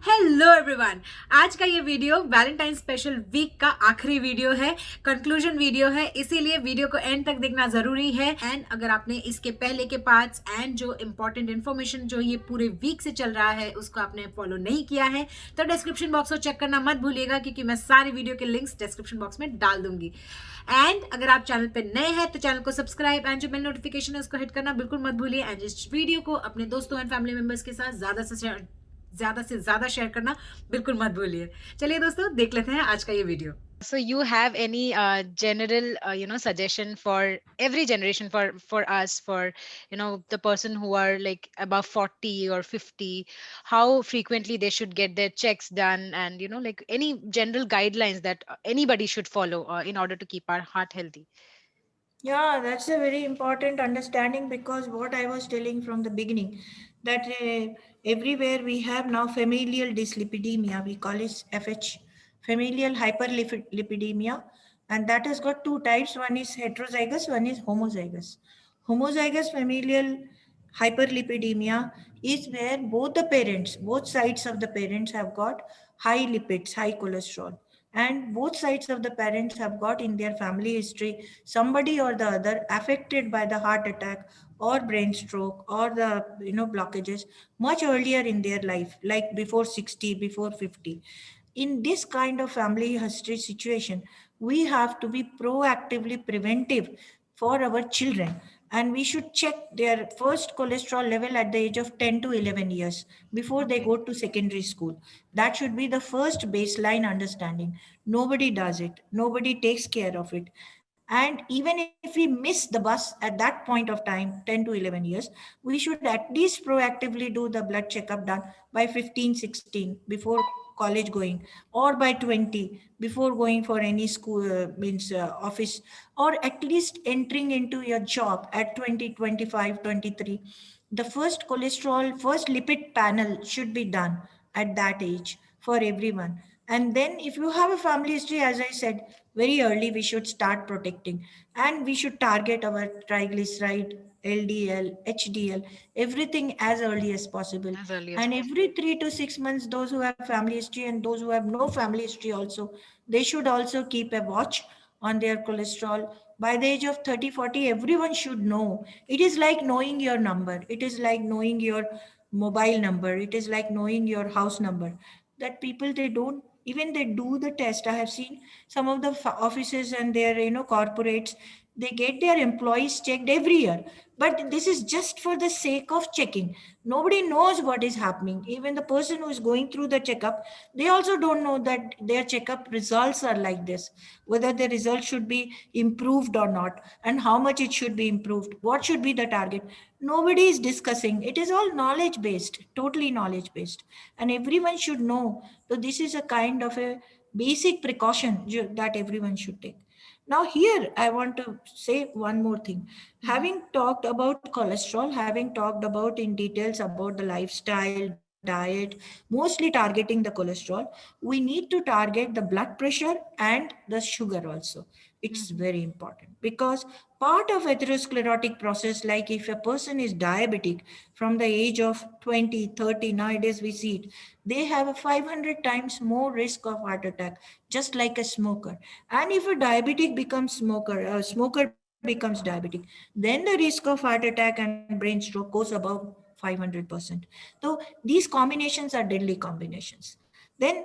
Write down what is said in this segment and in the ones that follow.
Hello everyone. आज का ये वीडियो वैलेंटाइन स्पेशल वीक का आखिरी वीडियो है, कंक्लूजन वीडियो है, इसीलिए वीडियो को एंड तक देखना जरूरी है। एंड अगर आपने इसके पहले के पार्ट्स एंड जो इंपॉर्टेंट इन्फॉर्मेशन जो ये पूरे वीक से चल रहा है उसको आपने फॉलो नहीं किया है तो डिस्क्रिप्शन बॉक्स को चेक करना मत भूलिएगा, क्योंकि मैं सारे वीडियो के लिंक्स डिस्क्रिप्शन बॉक्स में डाल दूंगी। एंड अगर आप चैनल पे नए हैं तो चैनल को सब्सक्राइब एंड जो बेल नोटिफिकेशन है उसको हिट करना बिल्कुल मत भूलिए। एंड इस वीडियो को अपने दोस्तों एंड फैमिली मेंबर्स के साथ ज्यादा से ज्यादा शेयर करना बिल्कुल मत भूलिए। चलिए दोस्तों, देख लेते हैं आज का ये video. So you have any general suggestion for every generation, for us, for the person who are like above 40 or 50, how frequently they should get their checks done, and like any general guidelines that anybody should follow in order to keep our heart healthy. Yeah, that's a very important understanding because what I was telling from the beginning that everywhere we have now familial dyslipidemia, we call it FH, familial hyperlipidemia, and that has got two types. One is heterozygous, one is homozygous. Homozygous familial hyperlipidemia is where both the parents, both sides of the parents have got high lipids, high cholesterol, and both sides of the parents have got in their family history somebody or the other affected by the heart attack or brain stroke or the blockages much earlier in their life, like before 60, before 50. In this kind of family history situation, we have to be proactively preventive for our children, and we should check their first cholesterol level at the age of 10 to 11 years before they Okay. go to secondary school. That should be the first baseline understanding. Nobody does it, nobody takes care of it. And even if we miss the bus at that point of time, 10 to 11 years, we should at least proactively do the blood checkup done by 15, 16 before college going, or by 20 before going for any school, means office, or at least entering into your job at 20, 25, 23. The first cholesterol, first lipid panel should be done at that age for everyone. And then if you have a family history, as I said, very early we should start protecting, and we should target our triglyceride, LDL, HDL, everything as early as possible. As early as And possible. every 3 to 6 months, those who have family history and those who have no family history also, they should also keep a watch on their cholesterol. By the age of 30, 40, everyone should know. It is like knowing your number. It is like knowing your mobile number. It is like knowing your house number. That people, they don't even they do the test. I have seen some of the offices and their corporates, they get their employees checked every year, but this is just for the sake of checking. Nobody knows what is happening. Even the person who is going through the checkup, they also don't know that their checkup results are like this, whether the result should be improved or not, and how much it should be improved, what should be the target. Nobody is discussing. It is all knowledge based, totally knowledge based, and everyone should know. So this is a kind of a basic precaution that everyone should take. Now, here I want to say one more thing. Mhm. Having talked about cholesterol, having talked about in details about the lifestyle, diet, mostly targeting the cholesterol, we need to target the blood pressure and the sugar also. It's Mhm. very important because part of atherosclerotic process, like if a person is diabetic from the age of 20, 30, nowadays we see it, they have a 500 times more risk of heart attack, just like a smoker. And if a diabetic becomes smoker, a smoker becomes diabetic, then the risk of heart attack and brain stroke goes above 500%. So these combinations are deadly combinations. Then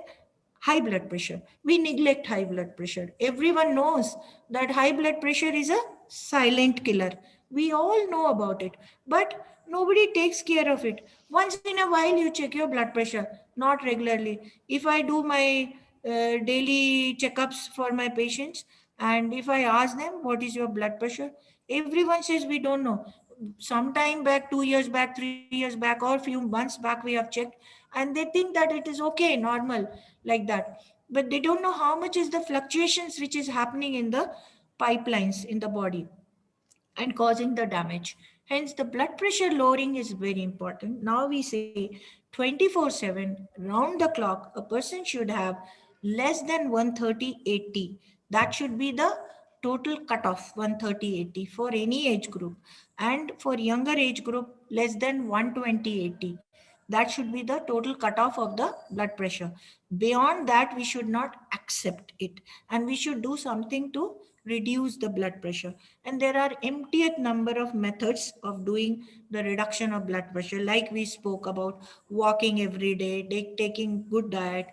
high blood pressure. We neglect high blood pressure. Everyone knows that high blood pressure is a silent killer. We all know about it, but nobody takes care of it. Once in a while, you check your blood pressure, not regularly. If I do my daily checkups for my patients, and if I ask them, what is your blood pressure? Everyone says, we don't know. Sometime back, 2 years back, 3 years back, or few months back, we have checked, and they think that it is okay, normal, like that. But they don't know how much is the fluctuations which is happening in the pipelines in the body and causing the damage. Hence, the blood pressure lowering is very important. Now we say 24/7, round the clock, a person should have less than 130/80. That should be the total cutoff, 130/80 for any age group. And for younger age group, less than 120/80. That should be the total cutoff of the blood pressure. Beyond that, we should not accept it, and we should do something to reduce the blood pressure. And there are emptieth number of methods of doing the reduction of blood pressure, like we spoke about: walking every day, taking good diet,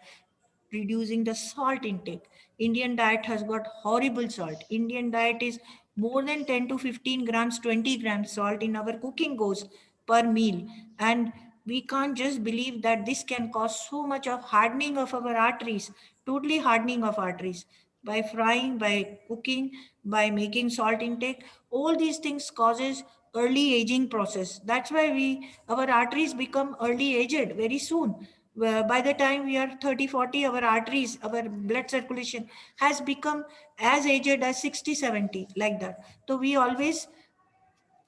reducing the salt intake. Indian diet has got horrible salt. Indian diet is more than 10 to 15 grams, 20 grams salt in our cooking goes per meal. And we can't just believe that this can cause so much of hardening of our arteries, totally hardening of arteries. By frying, by cooking, by making salt intake, all these things causes early aging process. That's why our arteries become early aged very soon. By the time we are 30, 40, our arteries, our blood circulation has become as aged as 60, 70, like that. So we always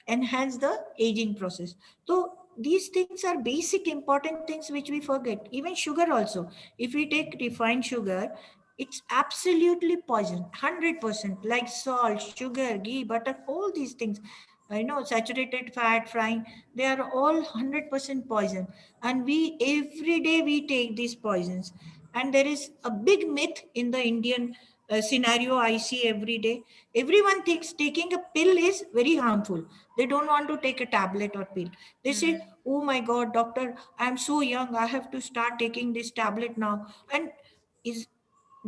enhance the aging process. So these things are basic important things which we forget. Even sugar also. If we take refined sugar, it's absolutely poison, 100%, like salt, sugar, ghee, butter, all these things. I know saturated fat, frying, they are all 100% poison. And we every day we take these poisons. And there is a big myth in the Indian scenario I see every day. Everyone thinks taking a pill is very harmful. They don't want to take a tablet or pill. They say, Mm. "Oh my God, doctor, I'm so young. I have to start taking this tablet now." And is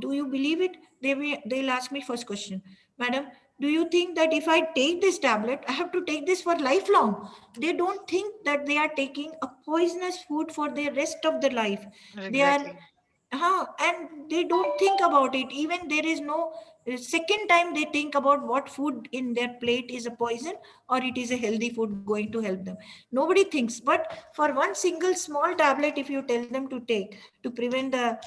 do you believe it? They'll ask me first question, "Madam, do you think that if I take this tablet, I have to take this for lifelong?" They don't think that they are taking a poisonous food for the rest of their life. They are Exactly. and they don't think about it. Even there is no second time they think about what food in their plate is a poison or it is a healthy food going to help them. Nobody thinks. But for one single small tablet, if you tell them to take to prevent the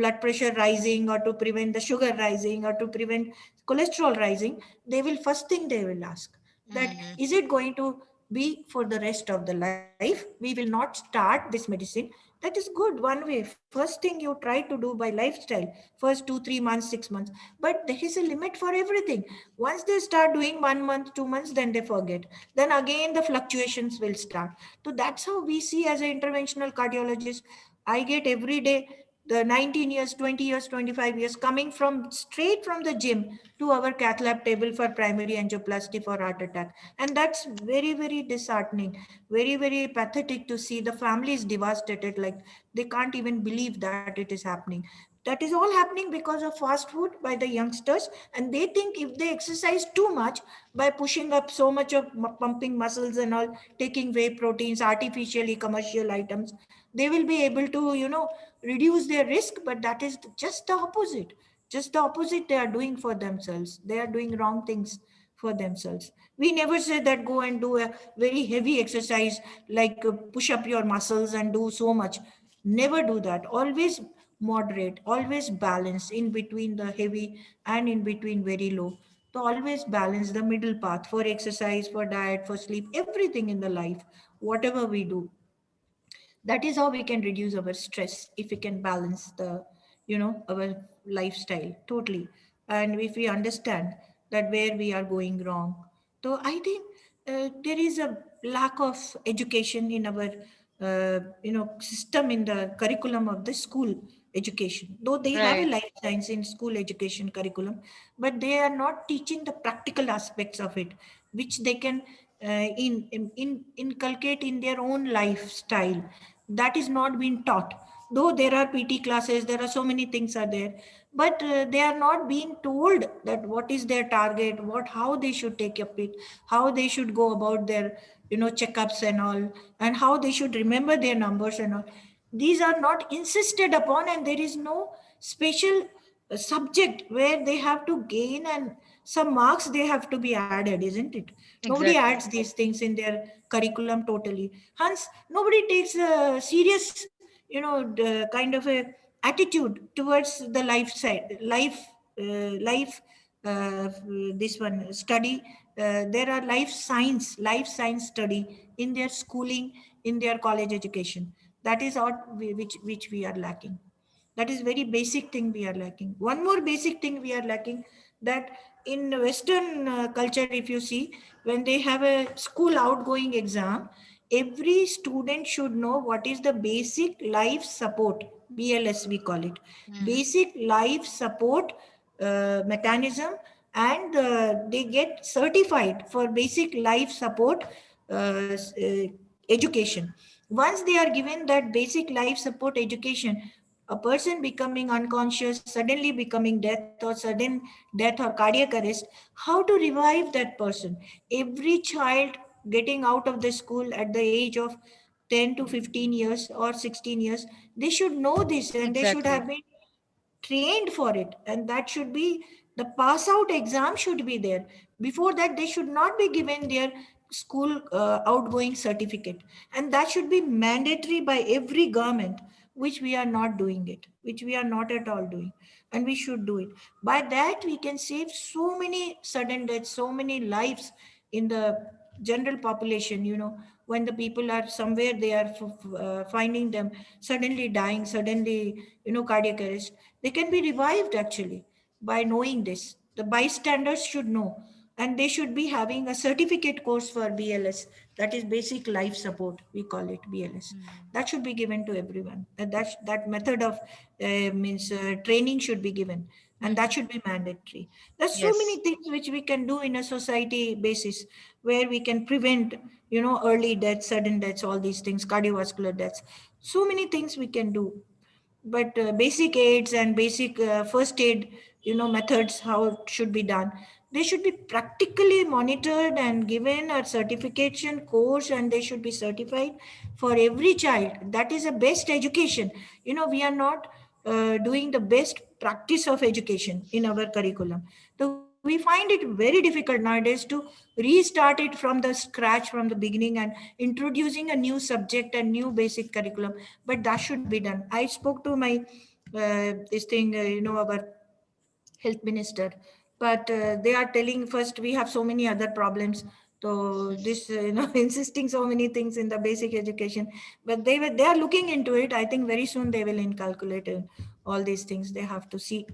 blood pressure rising, or to prevent the sugar rising, or to prevent cholesterol rising, they will first thing they will ask that, Mhm. is it going to be for the rest of the life? We will not start this medicine. That is good one way. First thing you try to do by lifestyle, first 2 3 months, 6 months. But there is a limit for everything. Once they start doing 1 month, 2 months, then they forget. Then again the fluctuations will start. So that's how we see as an interventional cardiologist. I get every day the 19 years, 20 years, 25 years coming from straight from the gym to our cath lab table for primary angioplasty for heart attack. And that's very, very disheartening, very, very pathetic to see the family is devastated. Like they can't even believe that it is happening. That is all happening because of fast food by the youngsters. And they think if they exercise too much by pushing up so much of pumping muscles and all, taking whey proteins, artificially commercial items, they will be able to, reduce their risk. But that is just the opposite. Just the opposite they are doing for themselves. They are doing wrong things for themselves. We never say that go and do a very heavy exercise, like push up your muscles and do so much. Never do that. Always moderate, always balance in between the heavy and in between very low. So always balance the middle path for exercise, for diet, for sleep, everything in the life, whatever we do. That is how we can reduce our stress, if we can balance the our lifestyle totally. And if we understand that where we are going wrong. So I think there is a lack of education in our system, in the curriculum of the school education. Though they have a Right. life science in school education curriculum, but they are not teaching the practical aspects of it, which they can inculcate in their own lifestyle. That is not being taught. Though there are PT classes, there are so many things are there, but they are not being told that what is their target, what how they should take up it, how they should go about their checkups and all, and how they should remember their numbers and all. These are not insisted upon, and there is no special subject where they have to gain, and some marks they have to be added, isn't it? Nobody Exactly. adds these things in their curriculum totally. Hence nobody takes a serious kind of a attitude towards the life side, life this one study. There are life science study in their schooling, in their college education. That is which we are lacking. That is very basic thing we are lacking. One more basic thing we are lacking, that in Western culture, if you see, when they have a school outgoing exam, every student should know what is the basic life support, BLS we call it, Mm. basic life support mechanism, and they get certified for basic life support education. Once they are given that basic life support education, a person becoming unconscious, suddenly becoming death, or sudden death or cardiac arrest, how to revive that person. Every child getting out of the school at the age of 10 to 15 years or 16 years, they should know this, and they should have Exactly. been trained for it, and that should be, the pass out exam should be there. Before that, they should not be given their school outgoing certificate, and that should be mandatory by every government, which we are not doing it, which we are not at all doing, and we should do it. By that we can save so many sudden deaths, so many lives in the general population, when the people are somewhere, they are finding them suddenly dying, suddenly, cardiac arrest. They can be revived actually by knowing this. The bystanders should know, and they should be having a certificate course for BLS, that is basic life support, we call it BLS. Mm. That should be given to everyone. That method of means training should be given, and that Mhm. should be mandatory. There's so Yes. many things which we can do in a society basis, where we can prevent, early deaths, sudden deaths, all these things, cardiovascular deaths. So many things we can do. But basic aids and basic first aid, methods, how it should be done, they should be practically monitored and given a certification course, and they should be certified for every child. That is a best education. We are not doing the best practice of education in our curriculum. So we find it very difficult nowadays to restart it from the scratch, from the beginning, and introducing a new subject and new basic curriculum. But that should be done. I spoke to my this thing, our health minister, but they are telling, first we have so many other problems, so this insisting so many things in the basic education. But they are looking into it. I think very soon they will inculcate all these things. They have to see.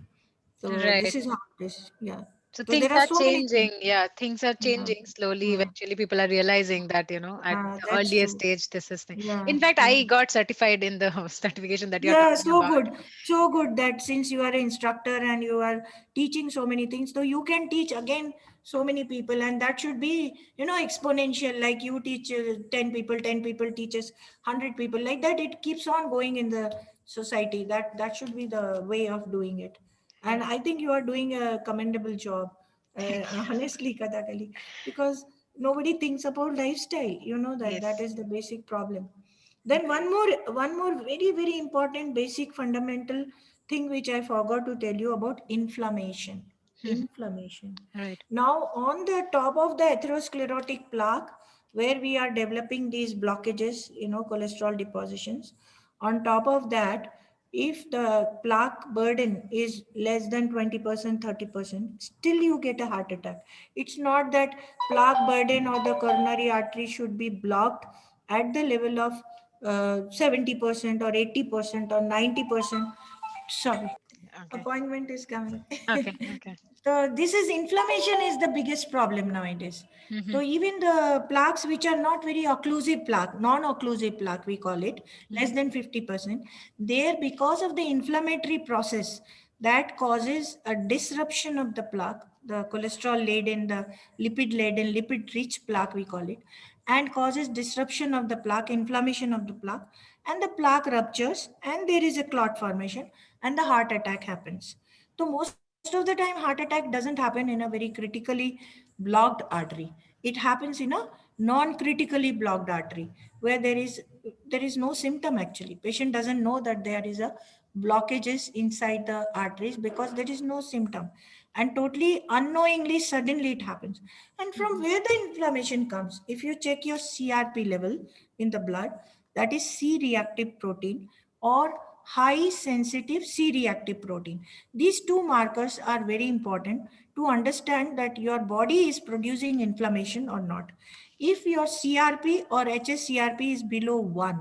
So Right. this is how it is. Yeah. So So things there are are so many things. changing. Yeah, things are Yeah. changing slowly. Yeah. Eventually, people are realizing that, at the That's earliest true. stage, this is thing. Yeah. In fact, Yeah. I got certified in the certification that you're Yeah, talking so about. good. So good that since you are an instructor and you are teaching so many things, so you can teach again so many people, and that should be, exponential. Like you teach 10 people, 10 people teaches 100 people. Like that, it keeps on going in the society. That should be the way of doing it. And Yeah. I think you are doing a commendable job, Thank you. honestly, Kathakali, because nobody thinks about lifestyle. You know that Yes. is the basic problem. Then one more very, very important basic fundamental thing which I forgot to tell you about: inflammation. Mhm. Inflammation. Right. Now, on the top of the atherosclerotic plaque, where we are developing these blockages, cholesterol depositions, on top of that, if the plaque burden is less than 20%, 30%, still you get a heart attack. It's not that plaque burden or the coronary artery should be blocked at the level of 70% or 80% or 90%. Sorry, Okay. appointment is coming. Okay. Okay. So this is inflammation is the biggest problem nowadays. Hmm. So even the plaques which are not very occlusive plaque, non-occlusive plaque we call it, less Hmm. than 50%, there, because of the inflammatory process that causes a disruption of the plaque, the cholesterol laden, the lipid laden, lipid rich plaque we call it, and causes disruption of the plaque, inflammation of the plaque, and the plaque ruptures, and there is a clot formation, and the heart attack happens. So most of the time, heart attack doesn't happen in a very critically blocked artery. It happens in a non-critically blocked artery, where there is no symptom actually. Patient doesn't know that there is a blockages inside the arteries because there is no symptom, and totally unknowingly, suddenly it happens. And from Hmm. where the inflammation comes, if you check your CRP level in the blood, that is C reactive protein or high sensitive C reactive protein. These two markers are very important to understand that your body is producing inflammation or not. If your CRP or HSCRP is below 1,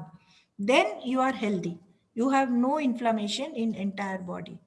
then you are healthy. You have no inflammation in entire body.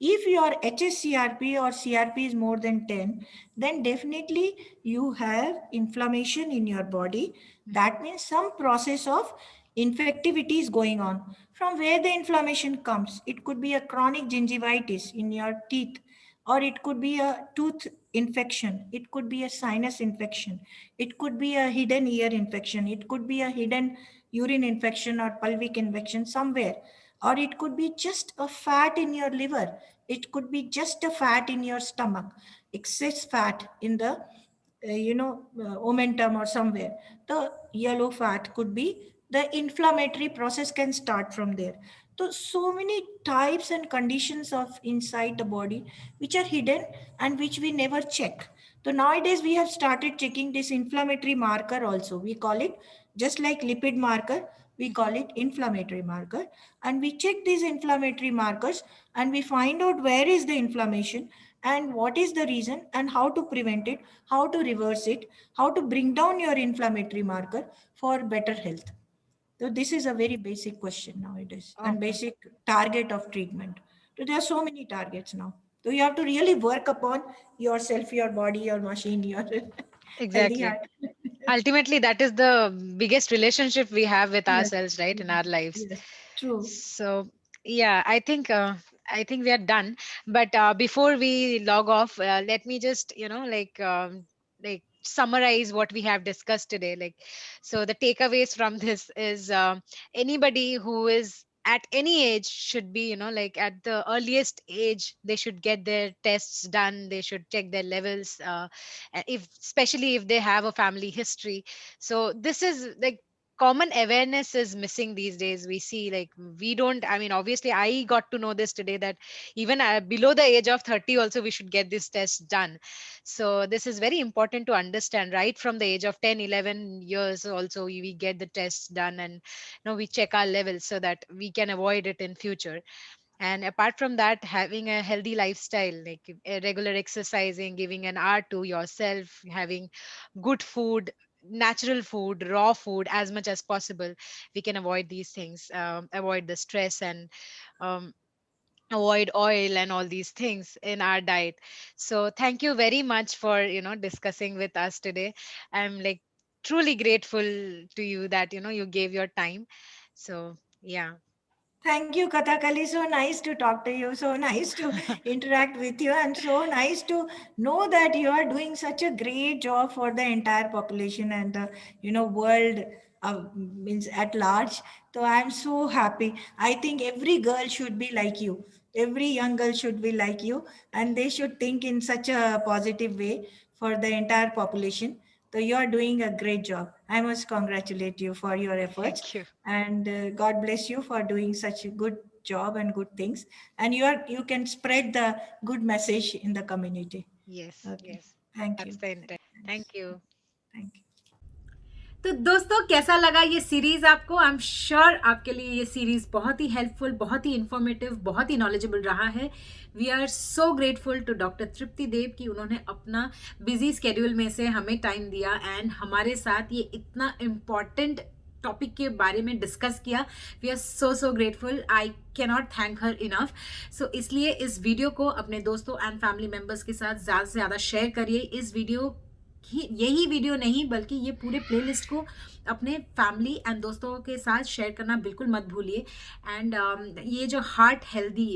If your HSCRP or CRP is more than 10, then definitely you have inflammation in your body. That means some process of infectivity is going on. From where the inflammation comes, it could be a chronic gingivitis in your teeth, or it could be a tooth infection, it could be a sinus infection, it could be a hidden ear infection, it could be a hidden urine infection or pelvic infection somewhere, or it could be just a fat in your liver, it could be just a fat in your stomach, excess fat in the omentum or somewhere. The yellow fat could be, the inflammatory process can start from there. So many types and conditions of inside the body which are hidden and which we never check. So nowadays we have started checking this inflammatory marker also. We call it, just like lipid marker, we call it inflammatory marker. And we check these inflammatory markers and we find out where is the inflammation and what is the reason and how to prevent it, how to reverse it, how to bring down your inflammatory marker for better health. So this is a very basic question nowadays and Okay. basic target of treatment. So there are so many targets now. So you have to really work upon yourself, your body, your machine, your healthy Exactly. heart. Ultimately, that is the biggest relationship we have with Yes, ourselves, right, in our lives. yes, true. So yeah, I think we are done. But before we log off, let me just like summarize what we have discussed today. Like, so the takeaways from this is, anybody who is at any age should be, like at the earliest age, they should get their tests done. They should check their levels, if especially if they have a family history. So this is like, common awareness is missing these days. We see, like, we don't, I mean, obviously I got to know this today, that even below the age of 30 also we should get this test done. So this is very important to understand. Right from the age of 10, 11 years also, we get the tests done, and we check our levels so that we can avoid it in future. And apart from that, having a healthy lifestyle, like regular exercising, giving an hour to yourself, having good food, natural food, raw food as much as possible, we can avoid these things, avoid the stress, and um, avoid oil and all these things in our diet. So thank you very much for discussing with us today. I'm like truly grateful to you that you gave your time. So yeah. Thank you, Kathakali. So nice to talk to you. So nice to interact with you, and so nice to know that you are doing such a great job for the entire population and the world, means at large. So I'm so happy. I think every girl should be like you. Every young girl should be like you, and they should think in such a positive way for the entire population. So you are doing a great job. I must congratulate you for your efforts, Thank you. and God bless you for doing such a good job and good things. And you can spread the good message in the community. Yes, Okay. yes. Thank That's you. the intent. Thanks. Thank you. Thank you. तो दोस्तों, कैसा लगा ये series आपको? I am sure आपके लिए ये series बहुत ही हेल्पफुल, बहुत ही इंफॉर्मेटिव, बहुत ही नॉलेजेबल रहा है. We are so grateful to doctor Tripti Dev कि उन्होंने अपना बिजी स्केड्यूल में से हमें टाइम दिया एंड हमारे साथ ये इतना इम्पॉर्टेंट टॉपिक के बारे में डिस्कस किया. We are so grateful. I cannot thank her enough. So इसलिए इस वीडियो को अपने दोस्तों एंड फैमिली मेम्बर्स के साथ ज़्यादा से ज़्यादा शेयर करिए. इस वीडियो यही वीडियो नहीं बल्कि ये पूरे प्लेलिस्ट को अपने फैमिली एंड दोस्तों के साथ शेयर करना बिल्कुल मत भूलिए. एंड ये जो हार्ट हेल्दी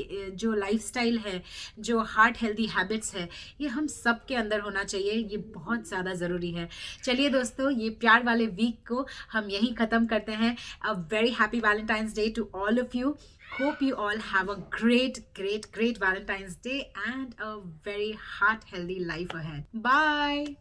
जो लाइफस्टाइल है, जो हार्ट हेल्दी हैबिट्स है, ये हम सब के अंदर होना चाहिए. ये बहुत ज़्यादा ज़रूरी है. चलिए दोस्तों, ये प्यार वाले वीक को हम यहीं ख़त्म करते हैं. A very happy Valentine's Day to all of you. Hope you all have a great Valentine's Day and a very heart healthy life ahead. Bye.